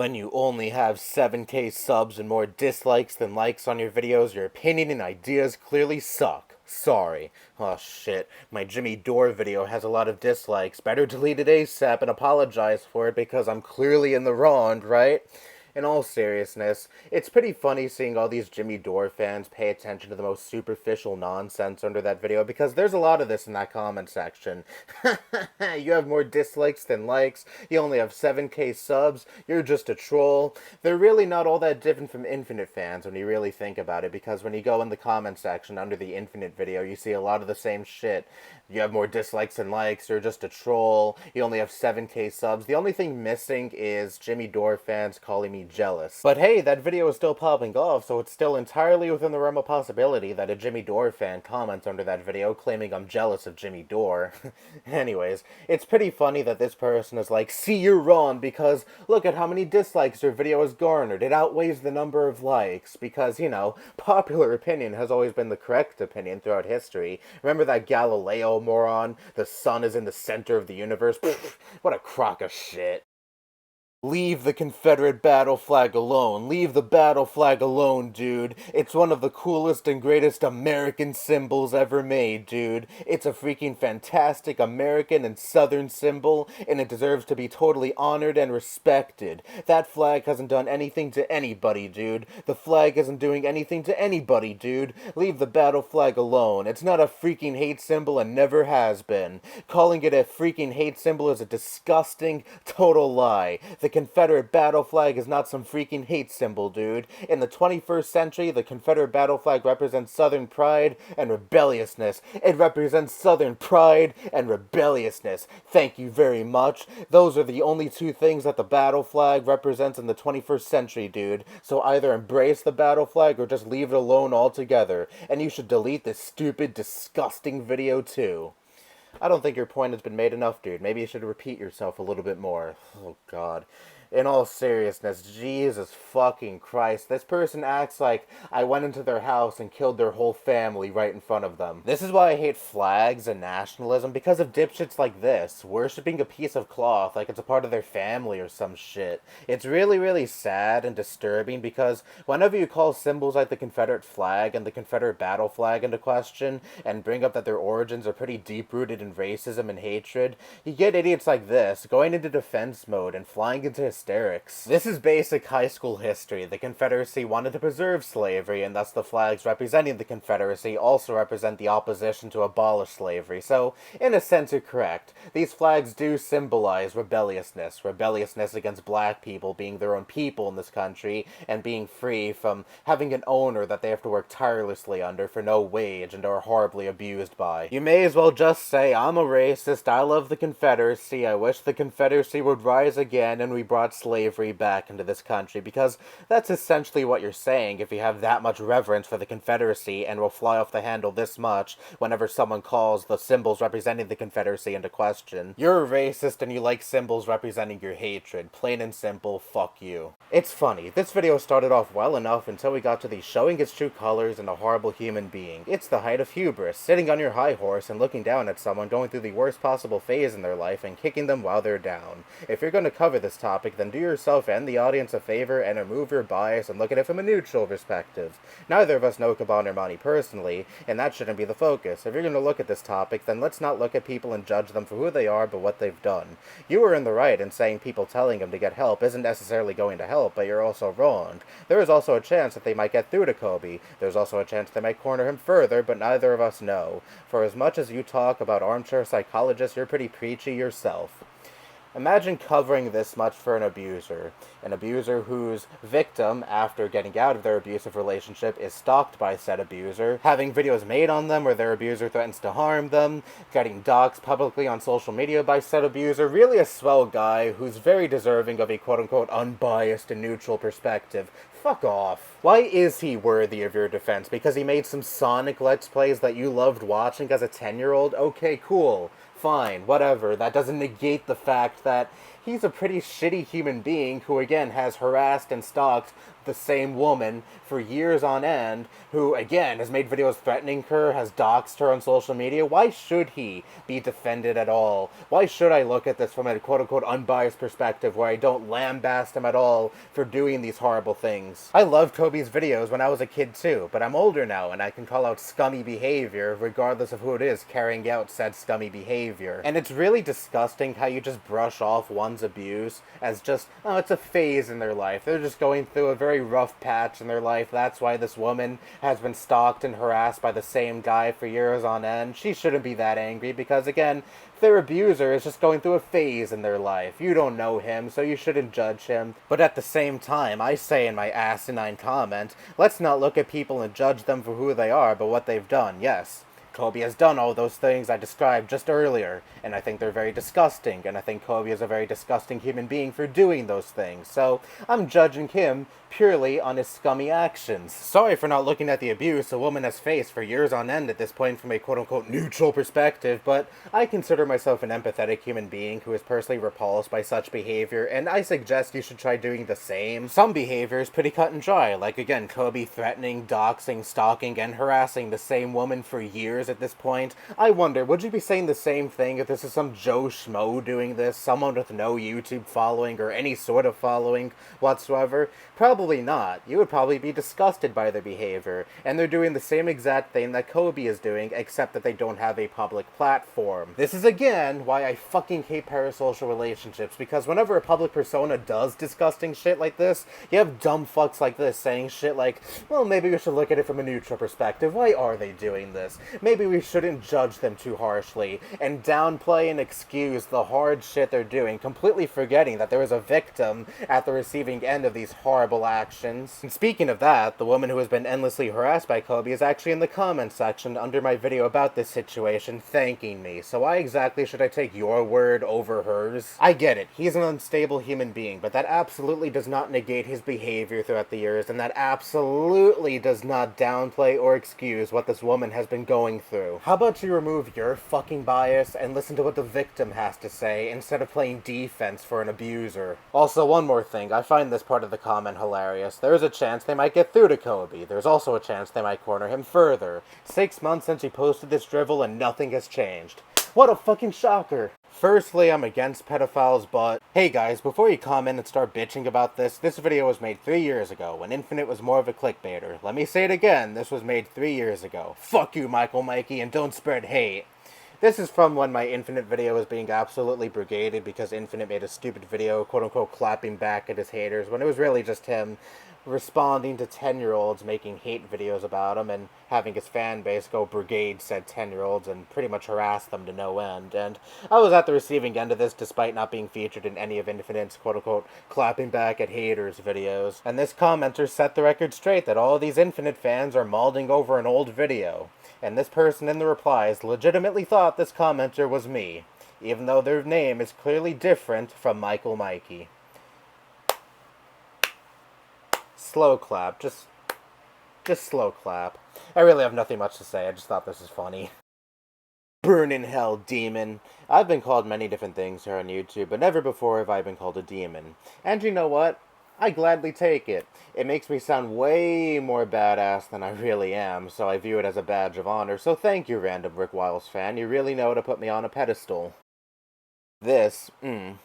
When you only have 7K subs and more dislikes than likes on your videos, your opinion and ideas clearly suck. Sorry. Oh shit, my Jimmy Dore video has a lot of dislikes. Better delete it ASAP and apologize for it because I'm clearly in the wrong, right? In all seriousness, it's pretty funny seeing all these Jimmy Dore fans pay attention to the most superficial nonsense under that video because there's a lot of this in that comment section. You have more dislikes than likes, you only have 7K subs, you're just a troll. They're really not all that different from Infinite fans when you really think about it, because when you go in the comment section under the Infinite video, you see a lot of the same shit. You have more dislikes than likes, you're just a troll, you only have 7K subs. The only thing missing is Jimmy Dore fans calling me jealous. But hey, that video is still popping off, so it's still entirely within the realm of possibility that a Jimmy Dore fan comments under that video claiming I'm jealous of Jimmy Dore. Anyways, it's pretty funny that this person is like, see, you're wrong because look at how many dislikes your video has garnered. It outweighs the number of likes because, you know, popular opinion has always been the correct opinion throughout history. Remember that Galileo moron? The sun is in the center of the universe? Pfft, what a crock of shit. Leave the Confederate battle flag alone. Leave the battle flag alone, dude. It's one of the coolest and greatest American symbols ever made, dude. It's a freaking fantastic American and Southern symbol, and it deserves to be totally honored and respected. That flag hasn't done anything to anybody, dude. The flag isn't doing anything to anybody, dude. Leave the battle flag alone. It's not a freaking hate symbol and never has been. Calling it a freaking hate symbol is a disgusting, total lie. The Confederate battle flag is not some freaking hate symbol, dude. In the 21st century, the Confederate battle flag represents Southern pride and rebelliousness. It represents Southern pride and rebelliousness. Thank you very much. Those are the only two things that the battle flag represents in the 21st century, dude. So either embrace the battle flag or just leave it alone altogether. And you should delete this stupid, disgusting video too. I don't think your point has been made enough, dude. Maybe you should repeat yourself a little bit more. Oh, God. In all seriousness, Jesus fucking Christ, this person acts like I went into their house and killed their whole family right in front of them. This is why I hate flags and nationalism, because of dipshits like this, worshipping a piece of cloth like it's a part of their family or some shit. It's really, really sad and disturbing because whenever you call symbols like the Confederate flag and the Confederate battle flag into question and bring up that their origins are pretty deep-rooted in racism and hatred, you get idiots like this going into defense mode and flying into hysterics. This is basic high school history. The Confederacy wanted to preserve slavery, and thus the flags representing the Confederacy also represent the opposition to abolish slavery. So, in a sense, you're correct. These flags do symbolize rebelliousness. Rebelliousness against black people being their own people in this country and being free from having an owner that they have to work tirelessly under for no wage and are horribly abused by. You may as well just say, I'm a racist, I love the Confederacy, I wish the Confederacy would rise again and we brought slavery back into this country, because that's essentially what you're saying if you have that much reverence for the Confederacy and will fly off the handle this much whenever someone calls the symbols representing the Confederacy into question. You're a racist and you like symbols representing your hatred. Plain and simple, fuck you. It's funny, this video started off well enough until we got to the showing its true colors and a horrible human being. It's the height of hubris, sitting on your high horse and looking down at someone going through the worst possible phase in their life and kicking them while they're down. If you're going to cover this topic, then do yourself and the audience a favor and remove your bias and look at it from a neutral perspective. Neither of us know Caban or Monty personally, and that shouldn't be the focus. If you're going to look at this topic, then let's not look at people and judge them for who they are but what they've done. You were in the right in saying people telling them to get help isn't necessarily going to help, but you're also wrong. There is also a chance that they might get through to Kobe. There's also a chance they might corner him further, but neither of us know. For as much as you talk about armchair psychologists, you're pretty preachy yourself. Imagine covering this much for an abuser whose victim, after getting out of their abusive relationship, is stalked by said abuser, having videos made on them where their abuser threatens to harm them, getting doxxed publicly on social media by said abuser, really a swell guy who's very deserving of a quote-unquote unbiased and neutral perspective. Fuck off. Why is he worthy of your defense? Because he made some Sonic Let's Plays that you loved watching as a 10-year-old? Okay, cool. Fine, whatever. That doesn't negate the fact that he's a pretty shitty human being who, again, has harassed and stalked the same woman for years on end, who, again, has made videos threatening her, has doxed her on social media. Why should he be defended at all? Why should I look at this from a quote-unquote unbiased perspective where I don't lambaste him at all for doing these horrible things? I loved Kobe's videos when I was a kid too, but I'm older now and I can call out scummy behavior regardless of who it is carrying out said scummy behavior. And it's really disgusting how you just brush off one's abuse as just, oh, it's a phase in their life. They're just going through a very rough patch in their life. That's why this woman has been stalked and harassed by the same guy for years on end. She shouldn't be that angry because, again, their abuser is just going through a phase in their life. You don't know him, so you shouldn't judge him. But at the same time, I say in my asinine comment, let's not look at people and judge them for who they are, but what they've done. Yes, Kobe has done all those things I described just earlier, and I think they're very disgusting, and I think Kobe is a very disgusting human being for doing those things, so I'm judging him purely on his scummy actions. Sorry for not looking at the abuse a woman has faced for years on end at this point from a quote-unquote neutral perspective, but I consider myself an empathetic human being who is personally repulsed by such behavior, and I suggest you should try doing the same. Some behavior is pretty cut and dry, like again, Kobe threatening, doxing, stalking, and harassing the same woman for years at this point. I wonder, would you be saying the same thing if this is some Joe Schmo doing this, someone with no YouTube following or any sort of following whatsoever? Probably not. You would probably be disgusted by their behavior, and they're doing the same exact thing that Kobe is doing, except that they don't have a public platform. This is again why I fucking hate parasocial relationships, because whenever a public persona does disgusting shit like this, you have dumb fucks like this saying shit like, well, maybe we should look at it from a neutral perspective. Why are they doing this? Maybe we shouldn't judge them too harshly, and downplay and excuse the hard shit they're doing, completely forgetting that there is a victim at the receiving end of these horrible actions. And speaking of that, the woman who has been endlessly harassed by Kobe is actually in the comment section under my video about this situation thanking me, so why exactly should I take your word over hers? I get it, he's an unstable human being, but that absolutely does not negate his behavior throughout the years, and that absolutely does not downplay or excuse what this woman has been going through. How about you remove your fucking bias and listen to what the victim has to say instead of playing defense for an abuser? Also, one more thing, I find this part of the comment hilarious. There's a chance they might get through to Kobe. There's also a chance they might corner him further. 6 months since he posted this drivel and nothing has changed. What a fucking shocker. Firstly, I'm against pedophiles, but hey guys, before you comment and start bitching about this video was made 3 years ago, when Infinite was more of a clickbaiter. Let me say it again, this was made 3 years ago. Fuck you, Mikey, and don't spread hate. This is from when my Infinite video was being absolutely brigaded because Infinite made a stupid video, quote-unquote, clapping back at his haters, when it was really just him responding to 10-year-olds making hate videos about him and having his fan base go brigade said 10-year-olds and pretty much harass them to no end. And I was at the receiving end of this despite not being featured in any of Infinite's quote-unquote clapping back at haters videos. And this commenter set the record straight that all of these Infinite fans are mauling over an old video. And this person in the replies legitimately thought this commenter was me, even though their name is clearly different from Mikey. Slow clap, just slow clap. I really have nothing much to say, I just thought this was funny. Burn in hell, demon. I've been called many different things here on YouTube, but never before have I been called a demon. And you know what? I gladly take it. It makes me sound way more badass than I really am, so I view it as a badge of honor, so thank you, random Rick Wiles fan, you really know how to put me on a pedestal. This,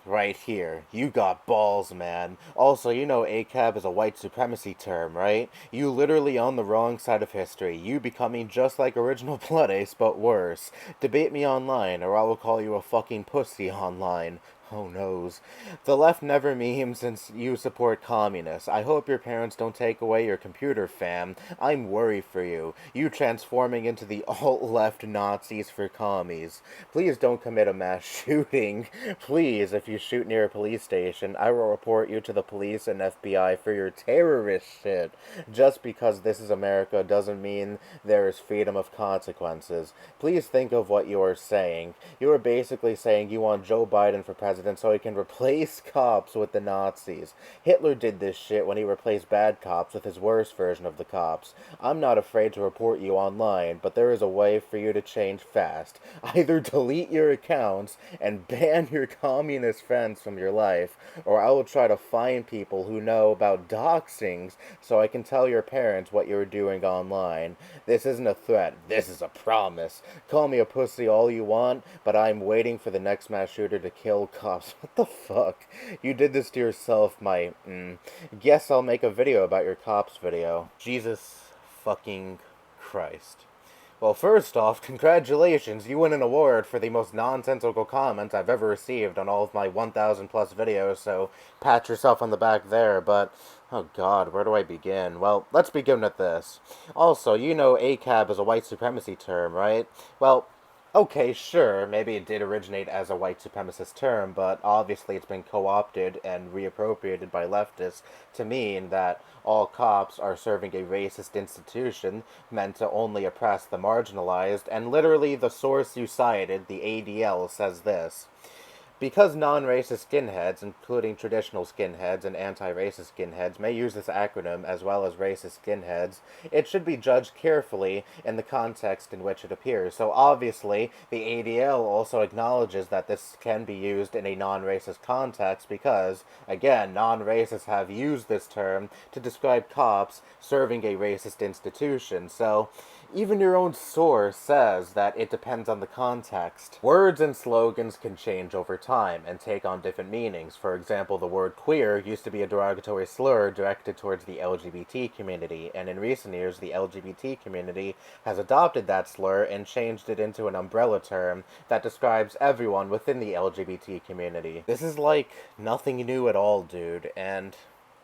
right here. You got balls, man. Also, you know ACAB is a white supremacy term, right? You literally on the wrong side of history. You becoming just like Original Blood Ace, but worse. Debate me online, or I will call you a fucking pussy online. Oh noes. The left never memes since you support communists. I hope your parents don't take away your computer, fam. I'm worried for you. You transforming into the alt-left Nazis for commies. Please don't commit a mass shooting. Please, if you shoot near a police station, I will report you to the police and FBI for your terrorist shit. Just because this is America doesn't mean there is freedom of consequences. Please think of what you are saying. You are basically saying you want Joe Biden for president president so he can replace cops with the Nazis. Hitler did this shit when he replaced bad cops with his worst version of the cops. I'm not afraid to report you online, but there is a way for you to change fast. Either delete your accounts and ban your communist friends from your life, or I will try to find people who know about doxings so I can tell your parents what you're doing online. This isn't a threat, this is a promise. Call me a pussy all you want, but I'm waiting for the next mass shooter to kill cops. What the fuck? You did this to yourself, Guess I'll make a video about your cops video. Jesus fucking Christ. Well, first off, congratulations, you win an award for the most nonsensical comment I've ever received on all of my 1,000 plus videos, so pat yourself on the back there, but, oh god, where do I begin? Well, let's begin with this. Also, you know ACAB is a white supremacy term, right? Well, okay, sure, maybe it did originate as a white supremacist term, but obviously it's been co-opted and reappropriated by leftists to mean that all cops are serving a racist institution meant to only oppress the marginalized, and literally the source you cited, the ADL, says this. Because non-racist skinheads, including traditional skinheads and anti-racist skinheads, may use this acronym as well as racist skinheads, it should be judged carefully in the context in which it appears. So obviously, the ADL also acknowledges that this can be used in a non-racist context because, again, non-racists have used this term to describe cops serving a racist institution. So even your own source says that it depends on the context. Words and slogans can change over time and take on different meanings. For example, the word queer used to be a derogatory slur directed towards the LGBT community, and in recent years the LGBT community has adopted that slur and changed it into an umbrella term that describes everyone within the LGBT community. This is like nothing new at all, dude, and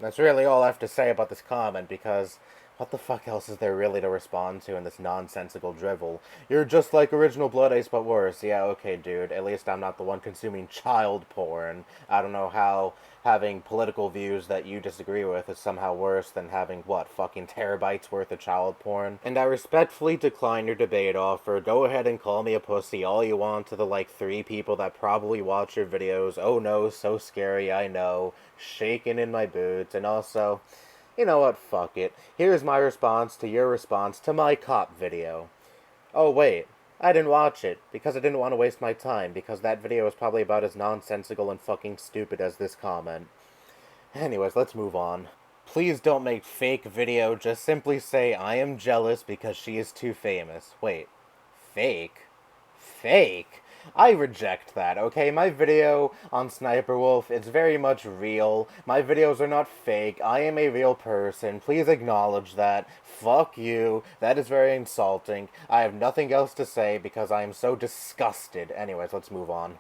that's really all I have to say about this comment because what the fuck else is there really to respond to in this nonsensical drivel? You're just like Original Blood Ace, but worse. Yeah, okay, dude. At least I'm not the one consuming child porn. I don't know how having political views that you disagree with is somehow worse than having, what, fucking terabytes worth of child porn? And I respectfully decline your debate offer. Go ahead and call me a pussy all you want to the, 3 people that probably watch your videos. Oh no, so scary, I know. Shaking in my boots. And also, you know what, fuck it. Here's my response to your response to my cop video. Oh wait, I didn't watch it, because I didn't want to waste my time, because that video is probably about as nonsensical and fucking stupid as this comment. Anyways, let's move on. Please don't make fake video, just simply say I am jealous because she is too famous. Wait, fake? Fake? I reject that, okay? My video on Sniper Wolf is very much real. My videos are not fake. I am a real person. Please acknowledge that. Fuck you. That is very insulting. I have nothing else to say because I am so disgusted. Anyways, let's move on.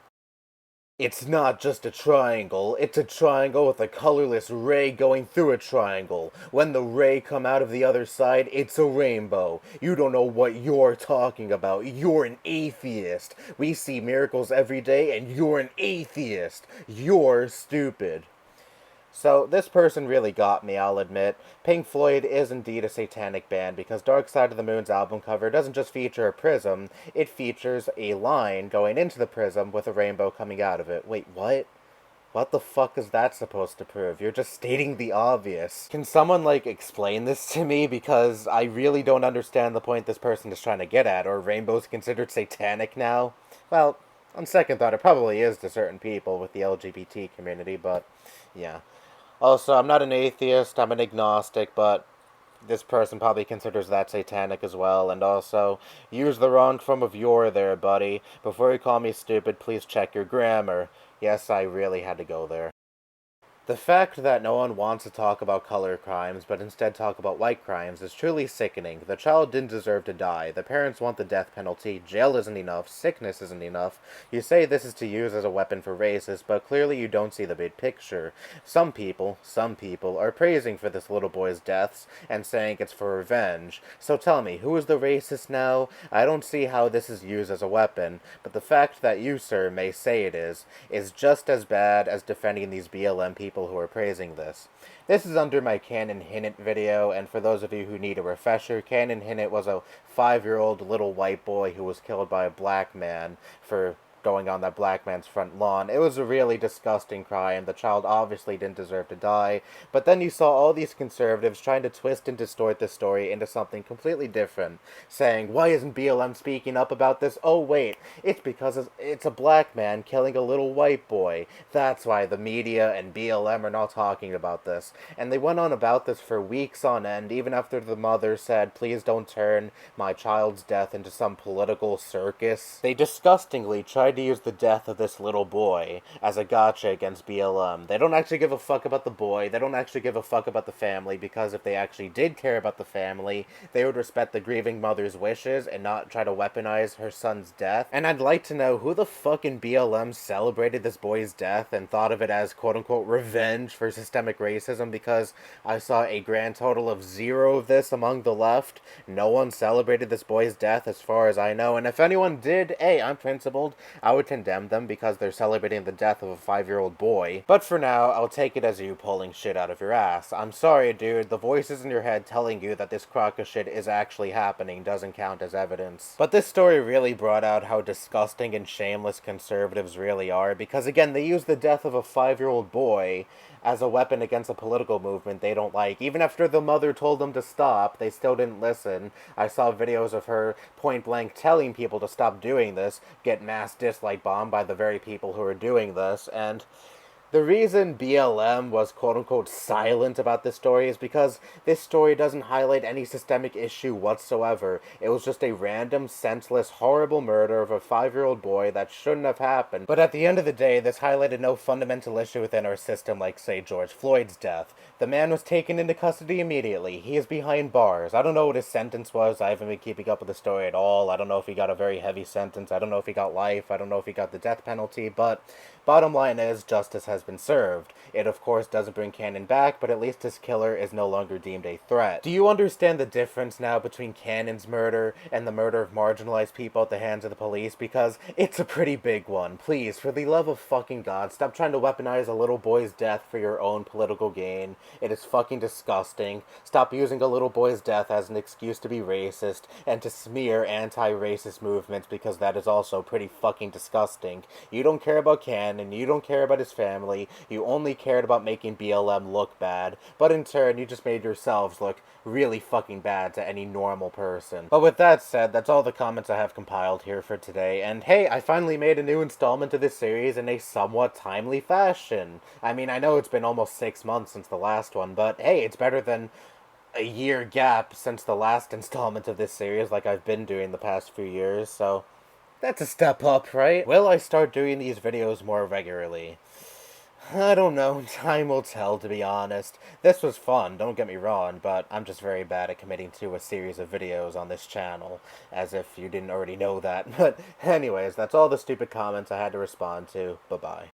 It's not just a triangle, it's a triangle with a colorless ray going through a triangle. When the ray come out of the other side, it's a rainbow. You don't know what you're talking about. You're an atheist. We see miracles every day and you're an atheist. You're stupid. So, this person really got me, I'll admit. Pink Floyd is indeed a satanic band because Dark Side of the Moon's album cover doesn't just feature a prism, it features a line going into the prism with a rainbow coming out of it. Wait, what? What the fuck is that supposed to prove? You're just stating the obvious. Can someone, explain this to me? Because I really don't understand the point this person is trying to get at. Are rainbows considered satanic now? Well, on second thought, it probably is to certain people with the LGBT community, but yeah. Also, I'm not an atheist, I'm an agnostic, but this person probably considers that satanic as well, and also, use the wrong form of your there, buddy. Before you call me stupid, please check your grammar. Yes, I really had to go there. The fact that no one wants to talk about color crimes, but instead talk about white crimes, is truly sickening. The child didn't deserve to die. The parents want the death penalty. Jail isn't enough. Sickness isn't enough. You say this is to use as a weapon for racists, but clearly you don't see the big picture. Some people, are praising for this little boy's deaths, and saying it's for revenge. So tell me, who is the racist now? I don't see how this is used as a weapon, but the fact that you, sir, may say it is just as bad as defending these BLM people who are praising this. This is under my Canon Hinnett video, and for those of you who need a refresher, Canon Hinnett was a 5-year-old little white boy who was killed by a black man for going on that black man's front lawn. It was a really disgusting crime. The child obviously didn't deserve to die. But then you saw all these conservatives trying to twist and distort this story into something completely different, saying, why isn't BLM speaking up about this? Oh wait, it's because it's a black man killing a little white boy. That's why the media and BLM are not talking about this. And they went on about this for weeks on end, even after the mother said, please don't turn my child's death into some political circus. They disgustingly tried to use the death of this little boy as a gotcha against BLM. They don't actually give a fuck about the boy. They don't actually give a fuck about the family, because if they actually did care about the family, they would respect the grieving mother's wishes and not try to weaponize her son's death. And I'd like to know who the fuck in BLM celebrated this boy's death and thought of it as quote-unquote revenge for systemic racism, because I saw a grand total of 0 of this among the left. No one celebrated this boy's death as far as I know, and if anyone did, hey, I'm principled. I would condemn them because they're celebrating the death of a 5-year-old boy. But for now, I'll take it as you pulling shit out of your ass. I'm sorry, dude, the voices in your head telling you that this crock of shit is actually happening doesn't count as evidence. But this story really brought out how disgusting and shameless conservatives really are, because again, they use the death of a 5-year-old boy as a weapon against a political movement they don't like. Even after the mother told them to stop, they still didn't listen. I saw videos of her point blank telling people to stop doing this, get mass dislike bombed by the very people who are doing this, and the reason BLM was quote-unquote silent about this story is because this story doesn't highlight any systemic issue whatsoever. It was just a random, senseless, horrible murder of a 5-year-old boy that shouldn't have happened. But at the end of the day, this highlighted no fundamental issue within our system like, say, George Floyd's death. The man was taken into custody immediately. He is behind bars. I don't know what his sentence was. I haven't been keeping up with the story at all. I don't know if he got a very heavy sentence. I don't know if he got life. I don't know if he got the death penalty, but bottom line is, justice has been served. It of course doesn't bring Cannon back, but at least his killer is no longer deemed a threat. Do you understand the difference now between Cannon's murder and the murder of marginalized people at the hands of the police? Because it's a pretty big one. Please, for the love of fucking God, stop trying to weaponize a little boy's death for your own political gain. It is fucking disgusting. Stop using a little boy's death as an excuse to be racist and to smear anti-racist movements, because that is also pretty fucking disgusting. You don't care about Cannon, you don't care about his family, you only cared about making BLM look bad, but in turn you just made yourselves look really fucking bad to any normal person. But with that said, that's all the comments I have compiled here for today, and hey, I finally made a new installment of this series in a somewhat timely fashion. I mean, I know it's been almost 6 months since the last one, but hey, it's better than a year gap since the last installment of this series like I've been doing the past few years, so that's a step up, right? Will I start doing these videos more regularly? I don't know. Time will tell, to be honest. This was fun, don't get me wrong, but I'm just very bad at committing to a series of videos on this channel, as if you didn't already know that. But anyways, that's all the stupid comments I had to respond to. Bye-bye.